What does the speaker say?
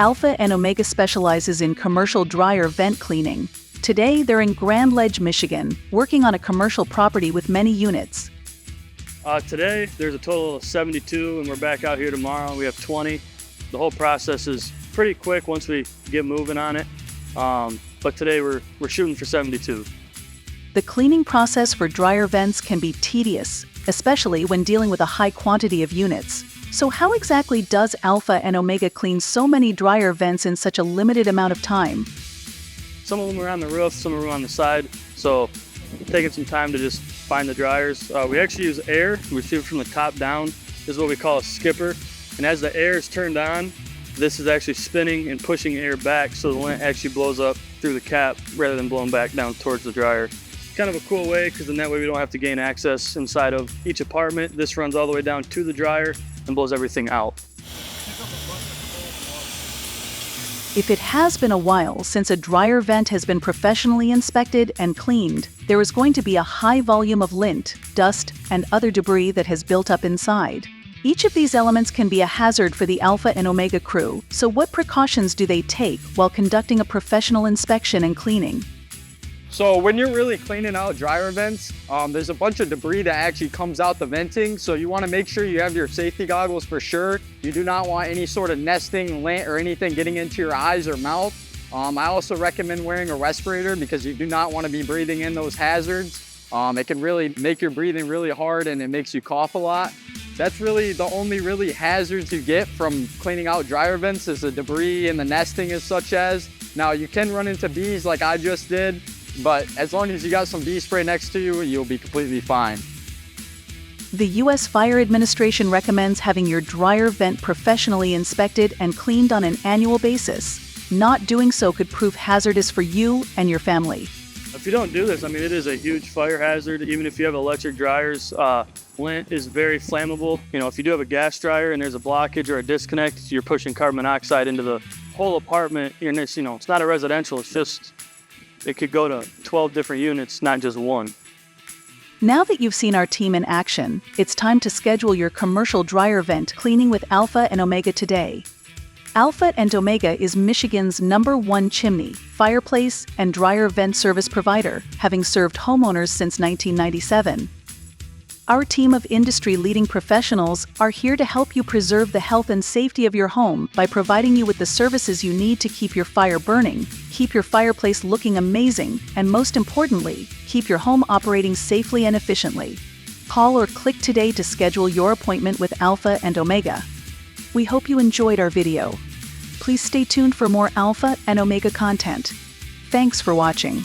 Alpha and Omega specializes in commercial dryer vent cleaning. Today, they're in Grand Ledge, Michigan, working on a commercial property with many units. Today, there's a total of 72, and we're back out here tomorrow. We have 20. The whole process is pretty quick once we get moving on it. But today, we're shooting for 72. The cleaning process for dryer vents can be tedious, especially when dealing with a high quantity of units. So how exactly does Alpha and Omega clean so many dryer vents in such a limited amount of time? Some of them are on the roof, some of them are on the side. So taking some time to just find the dryers. We actually use air. We shoot from the top down. This is what we call a skipper. And as the air is turned on, this is actually spinning and pushing air back so the lint actually blows up through the cap rather than blowing back down towards the dryer. Kind of a cool way, because then that way we don't have to gain access inside of each apartment. This runs all the way down to the dryer and blows everything out. If it has been a while since a dryer vent has been professionally inspected and cleaned, there is going to be a high volume of lint, dust, and other debris that has built up inside. Each of these elements can be a hazard for the Alpha and Omega crew, so what precautions do they take while conducting a professional inspection and cleaning? So when you're really cleaning out dryer vents, there's a bunch of debris that actually comes out the venting. So you want to make sure you have your safety goggles for sure. You do not want any sort of nesting lint or anything getting into your eyes or mouth. I also recommend wearing a respirator because you do not want to be breathing in those hazards. It can really make your breathing really hard and it makes you cough a lot. That's really the only really hazards you get from cleaning out dryer vents is the debris and the nesting as such as. Now you can run into bees like I just did, but as long as you got some bee spray next to you, you'll be completely fine. The U.S. Fire Administration recommends having your dryer vent professionally inspected and cleaned on an annual basis. Not doing so could prove hazardous for you and your family. If you don't do this, it is a huge fire hazard. Even if you have electric dryers, lint is very flammable. If you do have a gas dryer and there's a blockage or a disconnect, you're pushing carbon monoxide into the whole apartment. It's not a residential, it's just, it could go to 12 different units, not just one. Now that you've seen our team in action, it's time to schedule your commercial dryer vent cleaning with Alpha and Omega today. Alpha and Omega is Michigan's #1 chimney, fireplace, and dryer vent service provider, having served homeowners since 1997. Our team of industry-leading professionals are here to help you preserve the health and safety of your home by providing you with the services you need to keep your fire burning, keep your fireplace looking amazing, and most importantly, keep your home operating safely and efficiently. Call or click today to schedule your appointment with Alpha and Omega. We hope you enjoyed our video. Please stay tuned for more Alpha and Omega content. Thanks for watching.